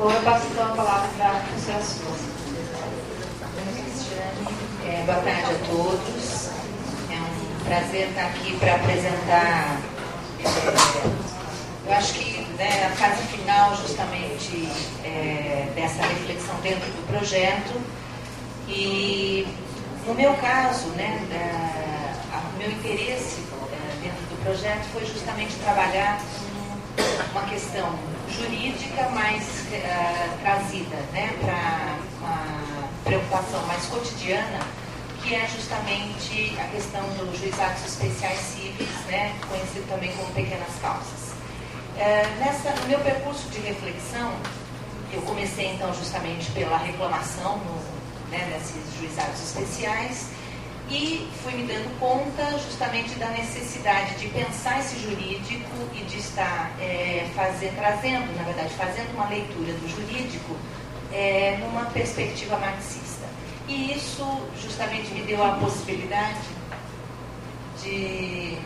Bom, eu passo então a palavra para a professora Suzy. Boa tarde a todos. É um prazer estar aqui para apresentar. Eu acho que a fase final, justamente, dessa reflexão dentro do projeto. E, no meu caso, o meu interesse dentro do projeto foi justamente trabalhar com uma questão jurídica mais trazida para uma preocupação mais cotidiana, que é justamente a questão dos juizados especiais cíveis, conhecido também como pequenas causas. No meu percurso de reflexão, eu comecei então justamente pela reclamação desses juizados especiais e fui me dando conta justamente da necessidade de pensar esse jurídico e de estar fazendo uma leitura do jurídico numa perspectiva marxista. E isso justamente me deu a possibilidade de...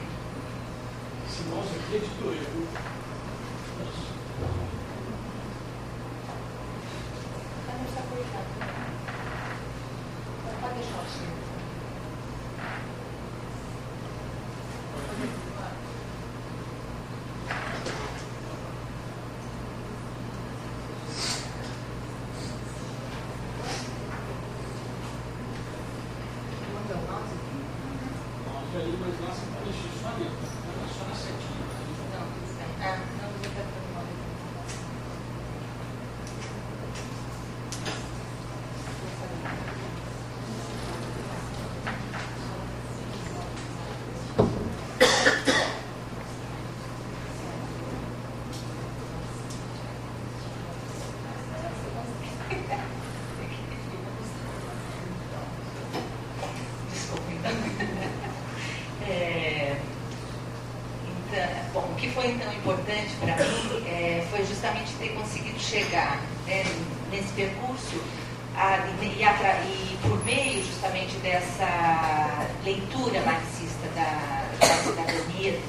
Simão, você acreditou, eu... Pode deixar o senhor. O que foi então importante para mim foi justamente ter conseguido chegar nesse percurso e por meio justamente dessa leitura marxista da cidadania,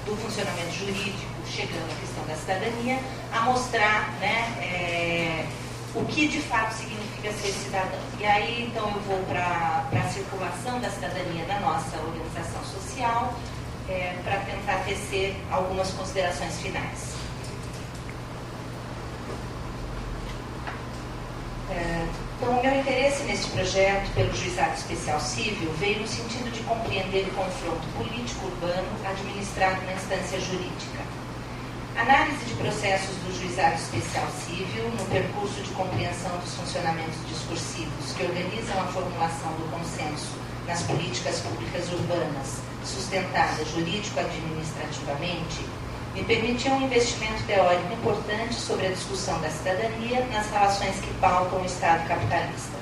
do funcionamento jurídico, chegando à questão da cidadania, a mostrar o que de fato significa ser cidadão. E aí então eu vou para a circulação da cidadania da nossa organização social, para tentar tecer algumas considerações finais. Então, o meu interesse neste projeto pelo Juizado Especial Cível veio no sentido de compreender o confronto político-urbano administrado na instância jurídica. Análise de processos do Juizado Especial Cível no percurso de compreensão dos funcionamentos discursivos que organizam a formulação do consenso nas políticas públicas urbanas, sustentada jurídico-administrativamente, me permitiu um investimento teórico importante sobre a discussão da cidadania nas relações que pautam o Estado capitalista.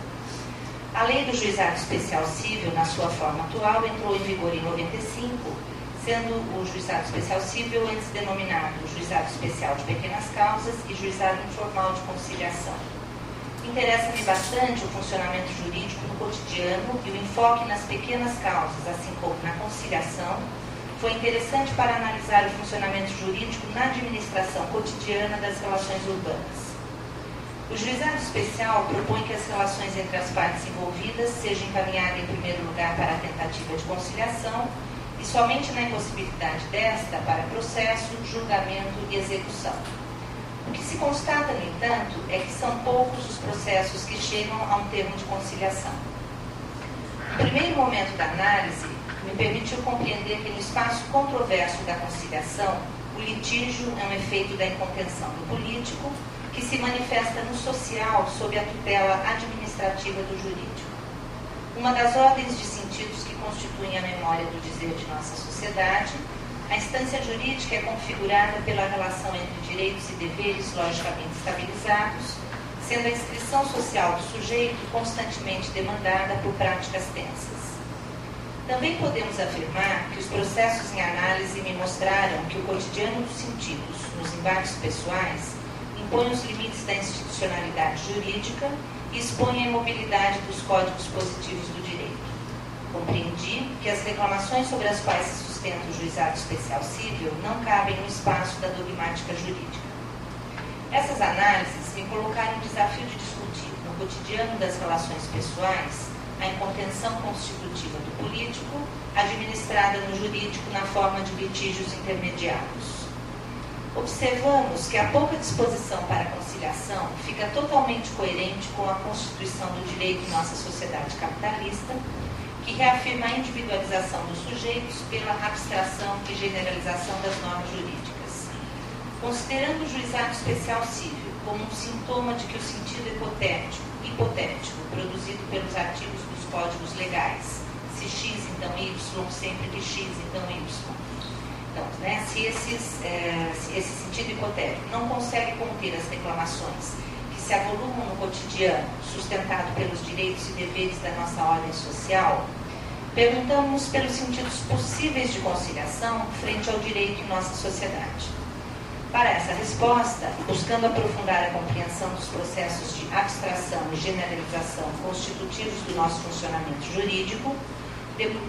A Lei do Juizado Especial Cível, na sua forma atual, entrou em vigor em 95, sendo o Juizado Especial Cível antes denominado Juizado Especial de Pequenas Causas e Juizado Informal de Conciliação. Interessa-me bastante o funcionamento jurídico no cotidiano e o enfoque nas pequenas causas, assim como na conciliação, foi interessante para analisar o funcionamento jurídico na administração cotidiana das relações urbanas. O juizado especial propõe que as relações entre as partes envolvidas sejam encaminhadas em primeiro lugar para a tentativa de conciliação e somente na impossibilidade desta para processo, julgamento e execução. O que se constata, no entanto, é que são poucos os processos que chegam a um termo de conciliação. O primeiro momento da análise me permitiu compreender que no espaço controverso da conciliação, o litígio é um efeito da incontenção do político que se manifesta no social sob a tutela administrativa do jurídico. Uma das ordens de sentidos que constituem a memória do dizer de nossa sociedade, a instância jurídica é configurada pela relação entre direitos e deveres logicamente estabilizados, sendo a inscrição social do sujeito constantemente demandada por práticas tensas. Também podemos afirmar que os processos em análise me mostraram que o cotidiano dos sentidos, nos embates pessoais, impõe os limites da institucionalidade jurídica e expõe a imobilidade dos códigos positivos do direito. Compreendi que as reclamações sobre as quais se sustenta o Juizado Especial Cível não cabem no espaço da dogmática jurídica. Essas análises me colocarem o desafio de discutir no cotidiano das relações pessoais a incontenção constitutiva do político, administrada no jurídico na forma de litígios intermediários. Observamos que a pouca disposição para a conciliação fica totalmente coerente com a constituição do direito em nossa sociedade capitalista, que reafirma a individualização dos sujeitos pela abstração e generalização das normas jurídicas. Considerando o juizado especial civil como um sintoma de que o sentido hipotético produzido pelos artigos dos códigos legais, se x então y, sempre que x então y. Então, se esse sentido hipotético não consegue conter as reclamações que se avolumam no cotidiano, sustentado pelos direitos e deveres da nossa ordem social, perguntamos pelos sentidos possíveis de conciliação frente ao direito em nossa sociedade. Para essa resposta, buscando aprofundar a compreensão dos processos de abstração e generalização constitutivos do nosso funcionamento jurídico,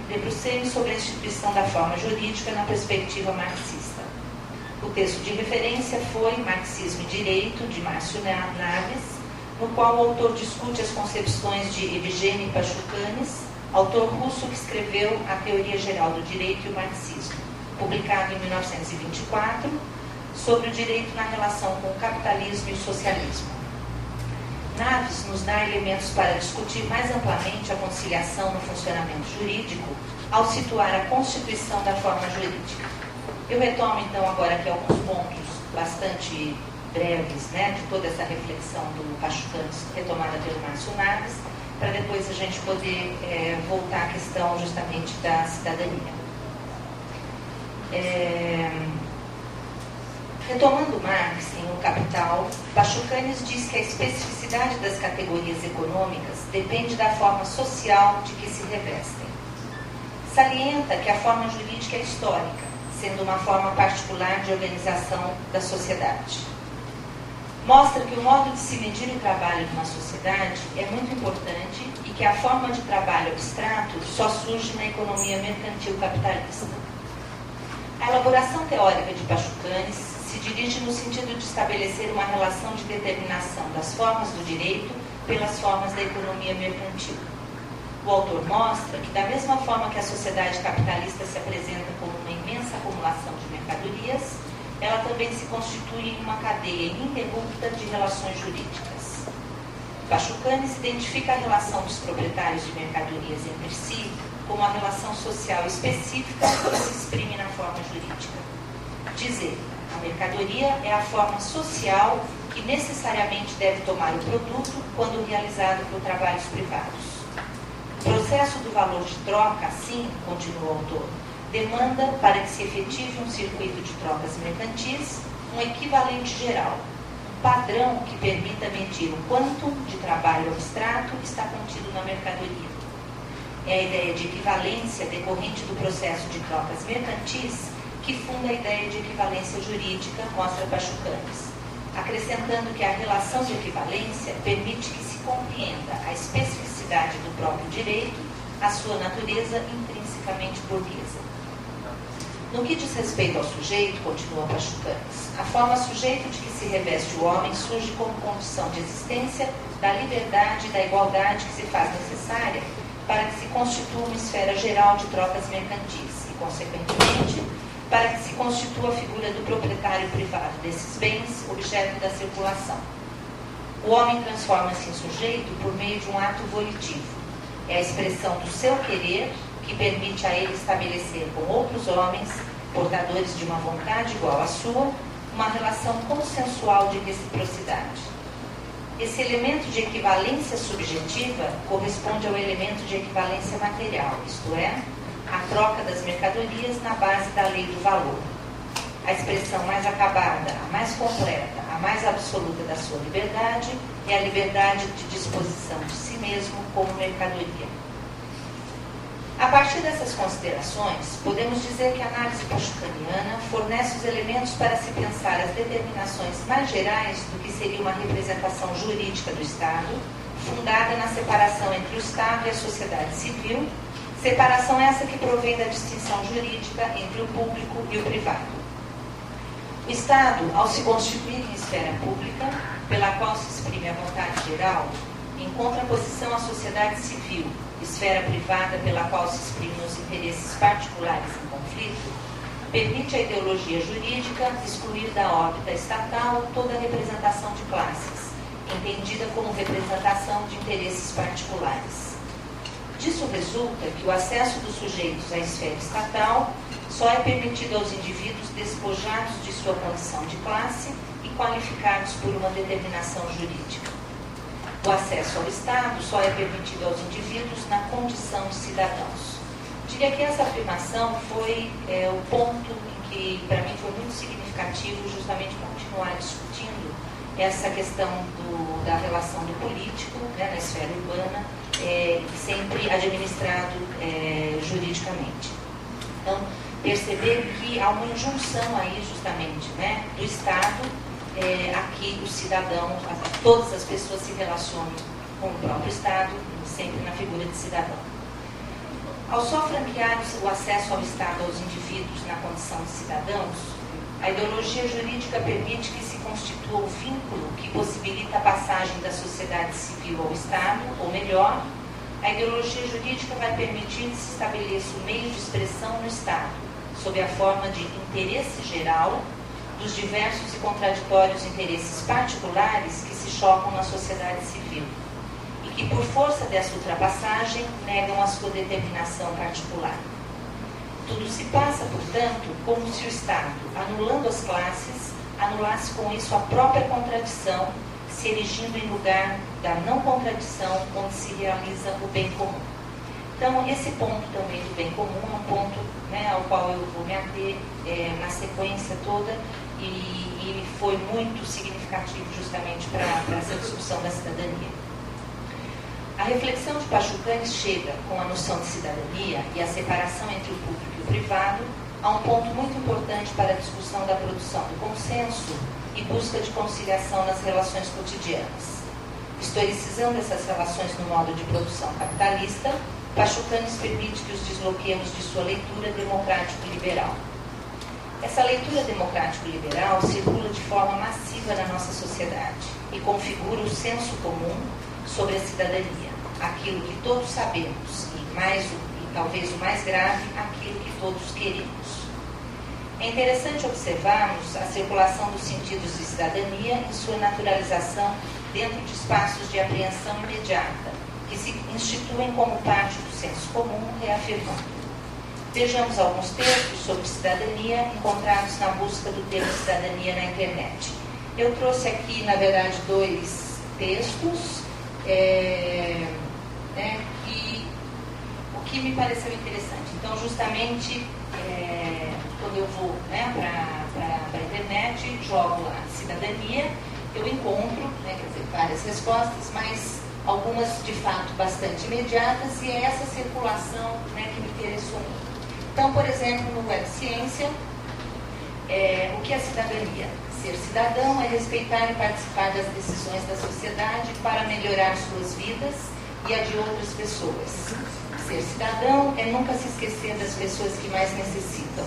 debrucei-me sobre a instituição da forma jurídica na perspectiva marxista. O texto de referência foi Marxismo e Direito, de Márcio Naves, no qual o autor discute as concepções de Evgeny Pachucanes, autor russo que escreveu A Teoria Geral do Direito e o Marxismo, publicado em 1924, sobre o direito na relação com o capitalismo e o socialismo. Naves nos dá elementos para discutir mais amplamente a conciliação no funcionamento jurídico ao situar a constituição da forma jurídica. Eu retomo então agora aqui alguns pontos bastante breves, de toda essa reflexão do Pachucanes retomada pelo Márcio Naves, para depois a gente poder voltar à questão justamente da cidadania. Retomando Marx em O Capital, Pachucanes diz que a especificidade das categorias econômicas depende da forma social de que se revestem. Salienta que a forma jurídica é histórica, sendo uma forma particular de organização da sociedade. Mostra que o modo de se medir o trabalho de uma sociedade é muito importante e que a forma de trabalho abstrato só surge na economia mercantil capitalista. A elaboração teórica de Pachucanes se dirige no sentido de estabelecer uma relação de determinação das formas do direito pelas formas da economia mercantil. O autor mostra que, da mesma forma que a sociedade capitalista se apresenta como uma imensa acumulação de mercadorias, ela também se constitui em uma cadeia ininterrupta de relações jurídicas. Pachucanes identifica a relação dos proprietários de mercadorias entre si como uma relação social específica que se exprime na forma jurídica. Diz ele, a mercadoria é a forma social que necessariamente deve tomar o produto quando realizado por trabalhos privados. O processo do valor de troca, assim, continua o autor, demanda, para que se efetive um circuito de trocas mercantis, um equivalente geral, um padrão que permita medir o quanto de trabalho abstrato está contido na mercadoria. É a ideia de equivalência decorrente do processo de trocas mercantis que funda a ideia de equivalência jurídica, mostra Pachucanes, acrescentando que a relação de equivalência permite que se compreenda a especificidade do próprio direito, a sua natureza intrinsecamente burguesa. No que diz respeito ao sujeito, continua Pachucanes, a forma sujeito de que se reveste o homem surge como condição de existência da liberdade e da igualdade que se faz necessária para que se constitua uma esfera geral de trocas mercantis e, consequentemente, para que se constitua a figura do proprietário privado desses bens, objeto da circulação. O homem transforma-se em sujeito por meio de um ato volitivo. É a expressão do seu querer que permite a ele estabelecer com outros homens, portadores de uma vontade igual à sua, uma relação consensual de reciprocidade. Esse elemento de equivalência subjetiva corresponde ao elemento de equivalência material, isto é, a troca das mercadorias na base da lei do valor. A expressão mais acabada, a mais completa, a mais absoluta da sua liberdade é a liberdade de disposição de si mesmo como mercadoria. A partir dessas considerações, podemos dizer que a análise pachucaniana fornece os elementos para se pensar as determinações mais gerais do que seria uma representação jurídica do Estado, fundada na separação entre o Estado e a sociedade civil, separação essa que provém da distinção jurídica entre o público e o privado. O O Estado, ao se constituir em esfera pública, pela qual se exprime a vontade geral, em contraposição à sociedade civil, esfera privada pela qual se exprimem os interesses particulares em conflito, permite à ideologia jurídica excluir da órbita estatal toda a representação de classes, entendida como representação de interesses particulares. Disso resulta que o acesso dos sujeitos à esfera estatal só é permitido aos indivíduos despojados de sua condição de classe e qualificados por uma determinação jurídica. O acesso ao Estado só é permitido aos indivíduos na condição de cidadãos. Diria que essa afirmação foi o ponto em que, para mim, foi muito significativo justamente continuar discutindo essa questão da relação do político, né, na esfera urbana, sempre administrado juridicamente. Então, perceber que há uma injunção aí justamente, né, do Estado a que o cidadão, todas as pessoas se relacionam com o próprio Estado, sempre na figura de cidadão. Ao só franquear o acesso ao Estado aos indivíduos na condição de cidadãos, a ideologia jurídica permite que se constitua o vínculo que possibilita a passagem da sociedade civil ao Estado, ou melhor, a ideologia jurídica vai permitir que se estabeleça o meio de expressão no Estado, sob a forma de interesse geral dos diversos e contraditórios interesses particulares que se chocam na sociedade civil e que, por força dessa ultrapassagem, negam a sua determinação particular. Tudo se passa, portanto, como se o Estado, anulando as classes, anulasse com isso a própria contradição, se erigindo em lugar da não contradição onde se realiza o bem comum. Então, esse ponto também do bem comum é um ponto, né, ao qual eu vou me ater na sequência toda e foi muito significativo justamente para essa discussão da cidadania. A reflexão de Pachucanes chega, com a noção de cidadania e a separação entre o público e o privado, a um ponto muito importante para a discussão da produção do consenso e busca de conciliação nas relações cotidianas. Historicizando essas relações no modo de produção capitalista, Pachucanes permite que os desbloqueemos de sua leitura democrático-liberal. Essa leitura democrático-liberal circula de forma massiva na nossa sociedade e configura o senso comum sobre a cidadania, aquilo que todos sabemos e talvez o mais grave, aquilo que todos queremos. É interessante observarmos a circulação dos sentidos de cidadania em sua naturalização dentro de espaços de apreensão imediata, que se instituem como parte do senso comum, reafirmando. Vejamos alguns textos sobre cidadania encontrados na busca do termo cidadania na internet. Eu trouxe aqui, na verdade, 2 textos, e o que me pareceu interessante. Então, justamente, quando eu vou para a internet, jogo lá cidadania, eu encontro, várias respostas, mas algumas, de fato, bastante imediatas, e é essa circulação que me interessou muito. Então, por exemplo, no Web Ciência, o que é cidadania? Ser cidadão é respeitar e participar das decisões da sociedade para melhorar suas vidas e a de outras pessoas. Ser cidadão é nunca se esquecer das pessoas que mais necessitam.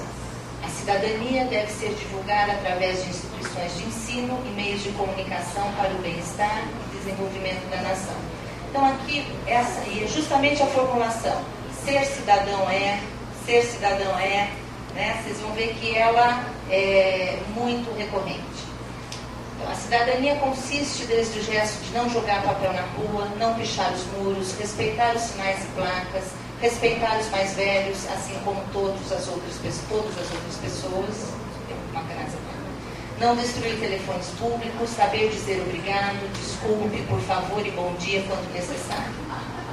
A cidadania deve ser divulgada através de instituições de ensino e meios de comunicação para o bem-estar e desenvolvimento da nação. Então, aqui, essa aí é justamente a formulação. Ser cidadão é, né? Vocês vão ver que ela é muito recorrente. Então, a cidadania consiste desde o gesto de não jogar papel na rua, não pichar os muros, respeitar os sinais e placas, respeitar os mais velhos, assim como todas as outras pessoas. Tem uma casa, não destruir telefones públicos, saber dizer obrigado, desculpe, por favor e bom dia quando necessário.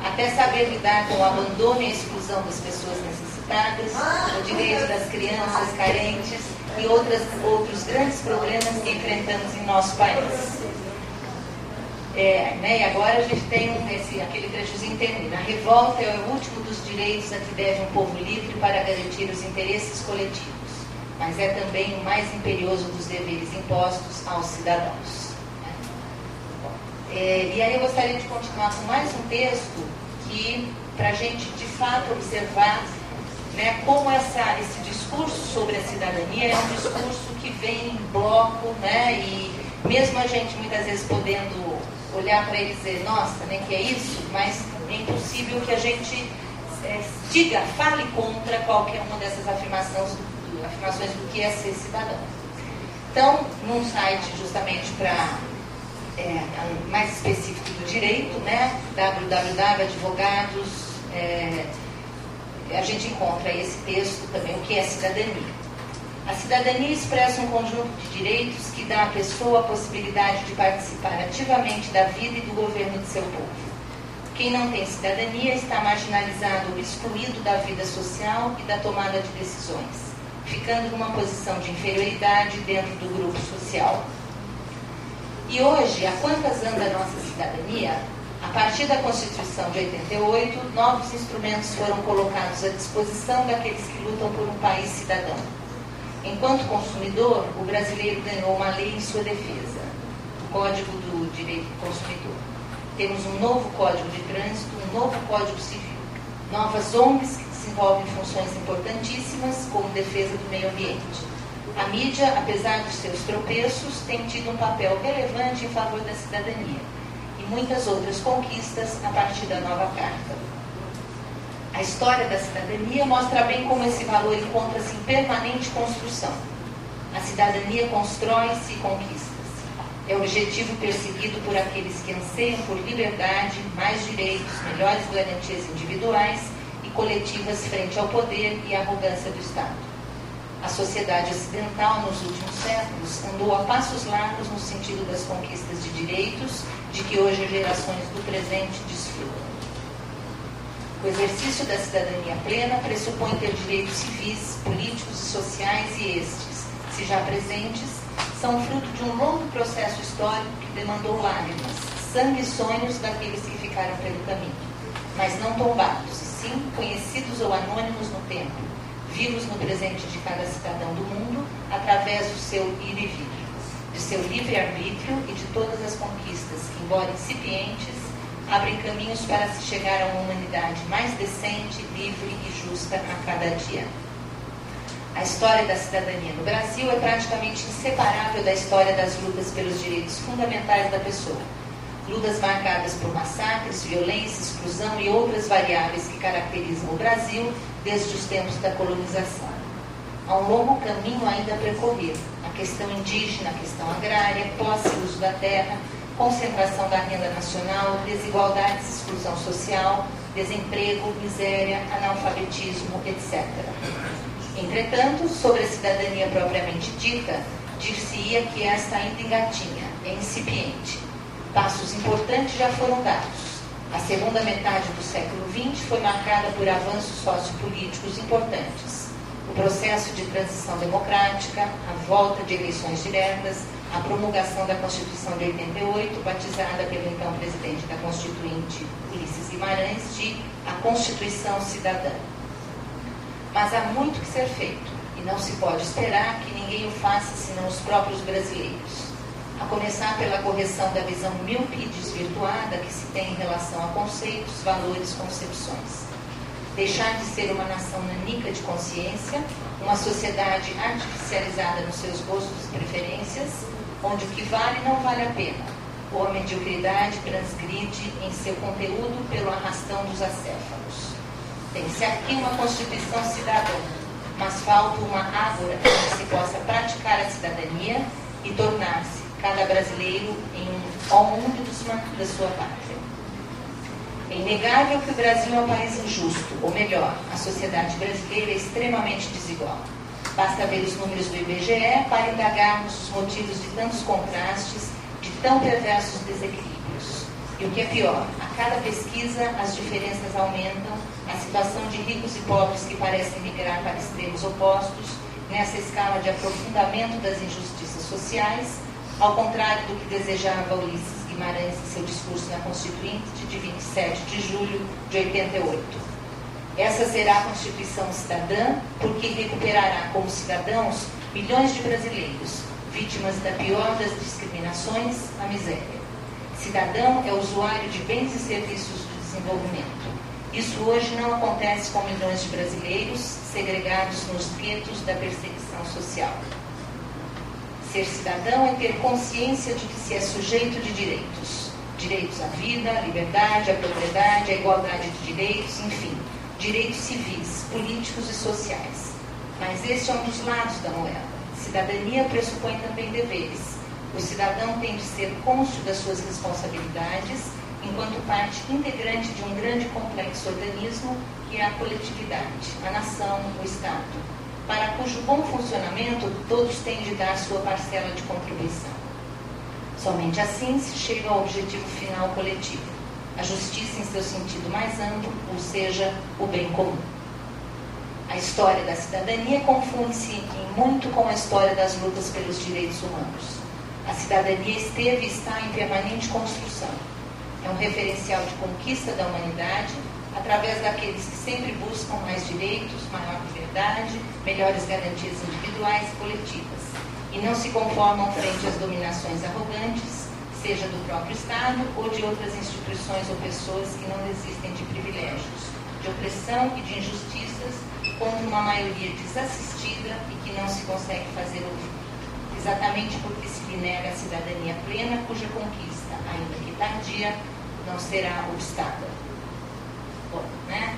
Até saber lidar com o abandono e a exclusão das pessoas necessitadas, o direito das crianças carentes e outros grandes problemas que enfrentamos em nosso país. E agora a gente tem aquele trechozinho termina. A revolta é o último dos direitos a que deve um povo livre para garantir os interesses coletivos, mas é também o mais imperioso dos deveres impostos aos cidadãos. E aí eu gostaria de continuar com mais um texto que, para a gente de fato observar né, como esse discurso sobre a cidadania é um discurso que vem em bloco, né, e mesmo a gente muitas vezes podendo olhar para ele e dizer, nossa, né, que é isso, mas é impossível que a gente fale contra qualquer uma dessas afirmações do que é ser cidadão. Então, num site justamente para mais específico do direito, né, www.advogados, a gente encontra esse texto também, o que é cidadania. A cidadania expressa um conjunto de direitos que dá à pessoa a possibilidade de participar ativamente da vida e do governo de seu povo. Quem não tem cidadania está marginalizado ou excluído da vida social e da tomada de decisões, ficando numa posição de inferioridade dentro do grupo social. E hoje, a quantas anda a nossa cidadania? A partir da Constituição de 88, novos instrumentos foram colocados à disposição daqueles que lutam por um país cidadão. Enquanto consumidor, o brasileiro ganhou uma lei em sua defesa, o Código do Direito do Consumidor. Temos um novo Código de Trânsito, um novo Código Civil, novas ONGs que desenvolvem funções importantíssimas como defesa do meio ambiente. A mídia, apesar dos seus tropeços, tem tido um papel relevante em favor da cidadania e muitas outras conquistas a partir da nova Carta. A história da cidadania mostra bem como esse valor encontra-se em permanente construção. A cidadania constrói-se e conquista-se. É o objetivo perseguido por aqueles que anseiam por liberdade, mais direitos, melhores garantias individuais e coletivas frente ao poder e à arrogância do Estado. A sociedade ocidental, nos últimos séculos, andou a passos largos no sentido das conquistas de direitos de que hoje as gerações do presente desfrutam. O exercício da cidadania plena pressupõe ter direitos civis, políticos e sociais, e estes, se já presentes, são fruto de um longo processo histórico que demandou lágrimas, sangue e sonhos daqueles que ficaram pelo caminho, mas não tombados, e sim conhecidos ou anônimos no tempo, vivos no presente de cada cidadão do mundo, através do seu ir e vir, de seu livre-arbítrio e de todas as conquistas que, embora incipientes, abrem caminhos para se chegar a uma humanidade mais decente, livre e justa a cada dia. A história da cidadania no Brasil é praticamente inseparável da história das lutas pelos direitos fundamentais da pessoa. Lutas marcadas por massacres, violência, exclusão e outras variáveis que caracterizam o Brasil desde os tempos da colonização. Há um longo caminho ainda a percorrer. A questão indígena, a questão agrária, posse e uso da terra, concentração da renda nacional, desigualdades e exclusão social, desemprego, miséria, analfabetismo, etc. Entretanto, sobre a cidadania propriamente dita, dir-se-ia que esta ainda engatinha, é incipiente. Passos importantes já foram dados. A segunda metade do século XX foi marcada por avanços sociopolíticos importantes. O processo de transição democrática, a volta de eleições diretas, a promulgação da Constituição de 88, batizada pelo então presidente da Constituinte, Ulisses Guimarães, de a Constituição Cidadã. Mas há muito que ser feito, e não se pode esperar que ninguém o faça senão os próprios brasileiros. A começar pela correção da visão míope e desvirtuada que se tem em relação a conceitos, valores, concepções. Deixar de ser uma nação nanica de consciência, uma sociedade artificializada nos seus gostos e preferências, onde o que vale não vale a pena, ou a mediocridade transgride em seu conteúdo pelo arrastão dos acéfalos. Tem-se aqui uma Constituição cidadã, mas falta uma ágora onde se possa praticar a cidadania e tornar-se cada brasileiro em um ombudsman da sua pátria. É inegável que o Brasil é um país injusto, ou melhor, a sociedade brasileira é extremamente desigual. Basta ver os números do IBGE para indagarmos os motivos de tantos contrastes, de tão perversos desequilíbrios. E o que é pior, a cada pesquisa as diferenças aumentam, a situação de ricos e pobres que parecem migrar para extremos opostos, nessa escala de aprofundamento das injustiças sociais, ao contrário do que desejava Ulisses Guimarães em seu discurso na Constituinte de 27 de julho de 88. Essa será a Constituição cidadã, porque recuperará como cidadãos milhões de brasileiros, vítimas da pior das discriminações, a miséria. Cidadão é usuário de bens e serviços do desenvolvimento. Isso hoje não acontece com milhões de brasileiros segregados nos guetos da perseguição social. Ser cidadão é ter consciência de que se é sujeito de direitos. Direitos à vida, à liberdade, à propriedade, à igualdade de direitos, enfim, direitos civis, políticos e sociais. Mas este é um dos lados da moeda. Cidadania pressupõe também deveres. O cidadão tem de ser cônscio das suas responsabilidades, enquanto parte integrante de um grande complexo organismo que é a coletividade, a nação, o Estado, para cujo bom funcionamento todos têm de dar sua parcela de contribuição. Somente assim se chega ao objetivo final coletivo, a justiça em seu sentido mais amplo, ou seja, o bem comum. A história da cidadania confunde-se em muito com a história das lutas pelos direitos humanos. A cidadania esteve e está em permanente construção. É um referencial de conquista da humanidade através daqueles que sempre buscam mais direitos, maior liberdade, melhores garantias individuais e coletivas, e não se conformam frente às dominações arrogantes, seja do próprio Estado ou de outras instituições ou pessoas que não desistem de privilégios, de opressão e de injustiças contra uma maioria desassistida e que não se consegue fazer ouvir, exatamente porque se lhe nega a cidadania plena, cuja conquista, ainda que tardia, não será obstáculo. Bom, né?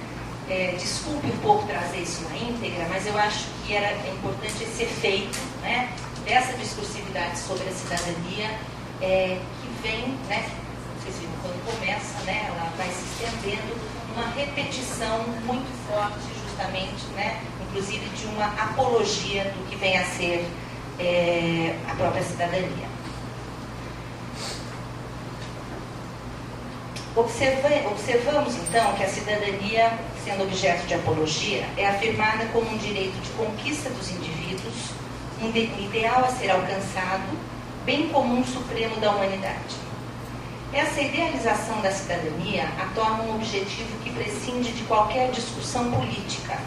Desculpe um pouco trazer isso na íntegra, mas eu acho que era importante esse efeito, né, dessa discursividade sobre a cidadania, que vem, né, vocês viram quando começa, né, ela vai se estendendo, uma repetição muito forte, justamente, né, inclusive de uma apologia do que vem a ser a própria cidadania. Observamos, então, que a cidadania, sendo objeto de apologia, é afirmada como um direito de conquista dos indivíduos, um ideal a ser alcançado, bem comum supremo da humanidade. Essa idealização da cidadania a torna um objetivo que prescinde de qualquer discussão política,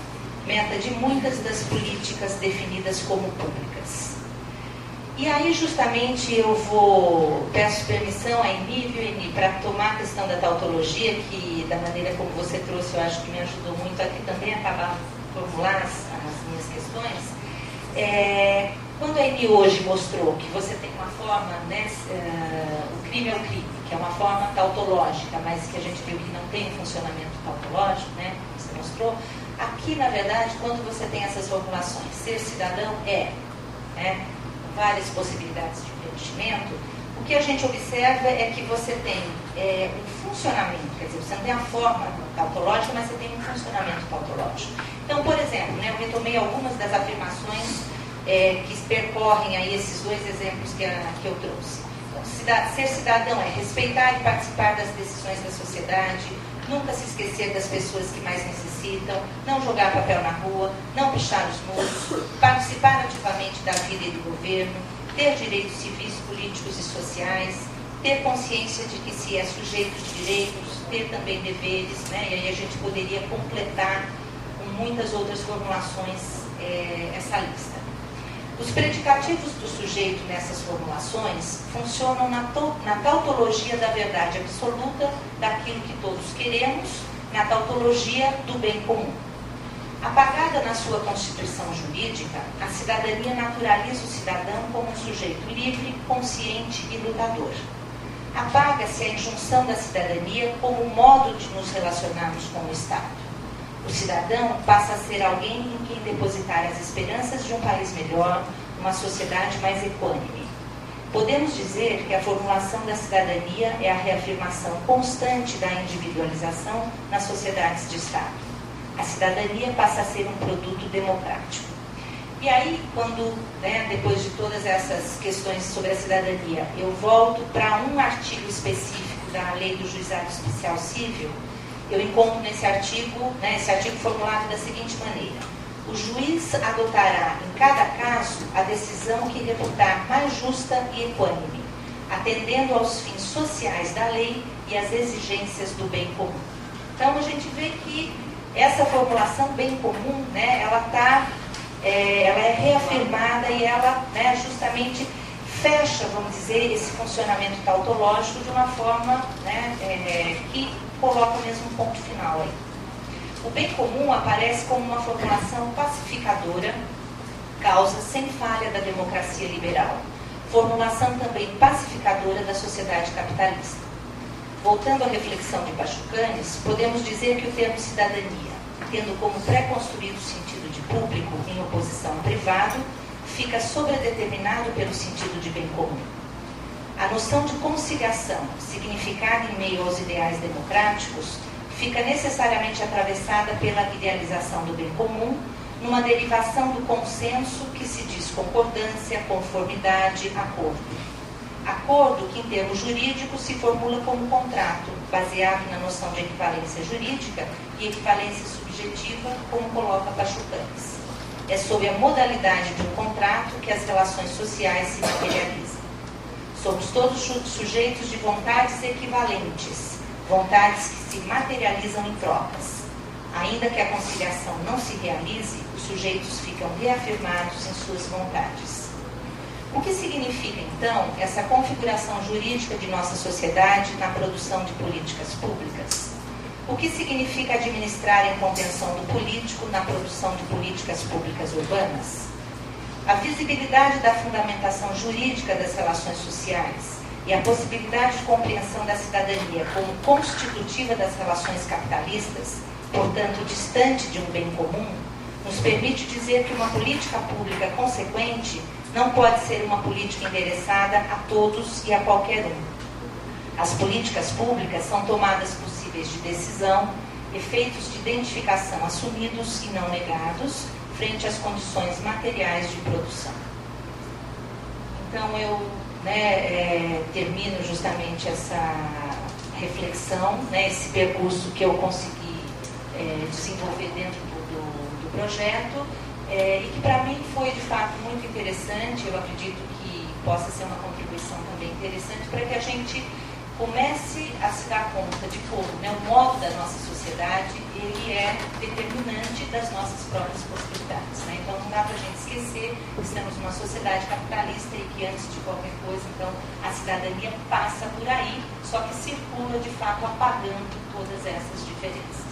meta de muitas das políticas definidas como públicas. E aí, justamente, peço permissão a Eni, para tomar a questão da tautologia, que, da maneira como você trouxe, eu acho que me ajudou muito aqui também a acabar de formular as minhas questões. Quando a Eni hoje mostrou que você tem uma forma, né, o crime é o crime, que é uma forma tautológica, mas que a gente viu que não tem um funcionamento tautológico, né, você mostrou, aqui, na verdade, quando você tem essas formulações, ser cidadão várias possibilidades de preenchimento, o que a gente observa é que você tem um funcionamento, quer dizer, você não tem a forma tautológica, mas você tem um funcionamento tautológico. Então, por exemplo, né, eu retomei algumas das afirmações que percorrem aí esses dois exemplos que eu trouxe. Então, ser cidadão é respeitar e participar das decisões da sociedade, nunca se esquecer das pessoas que mais necessitam, não jogar papel na rua, não pichar os muros, participar ativamente da vida e do governo, ter direitos civis, políticos e sociais, ter consciência de que se é sujeito de direitos, ter também deveres, né? E aí a gente poderia completar com muitas outras formulações essa lista. Os predicativos do sujeito nessas formulações funcionam na tautologia da verdade absoluta, daquilo que todos queremos, na tautologia do bem comum. Apagada na sua constituição jurídica, a cidadania naturaliza o cidadão como um sujeito livre, consciente e lutador. Apaga-se a injunção da cidadania como modo de nos relacionarmos com o Estado. O cidadão passa a ser alguém em quem depositar as esperanças de um país melhor, uma sociedade mais equânime. Podemos dizer que a formulação da cidadania é a reafirmação constante da individualização nas sociedades de Estado. A cidadania passa a ser um produto democrático. E aí, quando, depois de todas essas questões sobre a cidadania, eu volto para um artigo específico da Lei do Juizado Especial Cível, eu encontro nesse artigo, esse artigo formulado da seguinte maneira: o juiz adotará, em cada caso, a decisão que reputar mais justa e equânime, atendendo aos fins sociais da lei e às exigências do bem comum. Então, a gente vê que essa formulação bem comum, ela é reafirmada e ela, justamente fecha, vamos dizer, esse funcionamento tautológico de uma forma que coloca o mesmo ponto final aí. o bem comum aparece como uma formulação pacificadora, causa sem falha da democracia liberal, formulação também pacificadora da sociedade capitalista. Voltando à reflexão de Pachucanes, podemos dizer que o termo cidadania, tendo como pré-construído o sentido de público em oposição ao privado, fica sobredeterminado pelo sentido de bem comum. A noção de conciliação, significada em meio aos ideais democráticos, fica necessariamente atravessada pela idealização do bem comum, numa derivação do consenso que se diz concordância, conformidade, acordo. Acordo que, em termos jurídicos, se formula como contrato, baseado na noção de equivalência jurídica e equivalência subjetiva, como coloca Pachucanes. É sob a modalidade de um contrato que as relações sociais se materializam. Somos todos sujeitos de vontades equivalentes, vontades que se materializam em trocas. Ainda que a conciliação não se realize, os sujeitos ficam reafirmados em suas vontades. O que significa, então, essa configuração jurídica de nossa sociedade na produção de políticas públicas? O que significa administrar em contenção do político na produção de políticas públicas urbanas? A visibilidade da fundamentação jurídica das relações sociais e a possibilidade de compreensão da cidadania como constitutiva das relações capitalistas, portanto distante de um bem comum, nos permite dizer que uma política pública consequente não pode ser uma política endereçada a todos e a qualquer um. As políticas públicas são tomadas possíveis de decisão, efeitos de identificação assumidos e não negados, frente às condições materiais de produção. Então, eu termino justamente essa reflexão, esse percurso que eu consegui desenvolver dentro do projeto, e que para mim foi de fato muito interessante. Eu acredito que possa ser uma contribuição também interessante para que a gente comece a se dar conta de como o modo da nossa sociedade ele é determinante das nossas próprias possibilidades. Então não dá para a gente esquecer que estamos numa sociedade capitalista e que antes de qualquer coisa, então, a cidadania passa por aí, só que circula de fato apagando todas essas diferenças.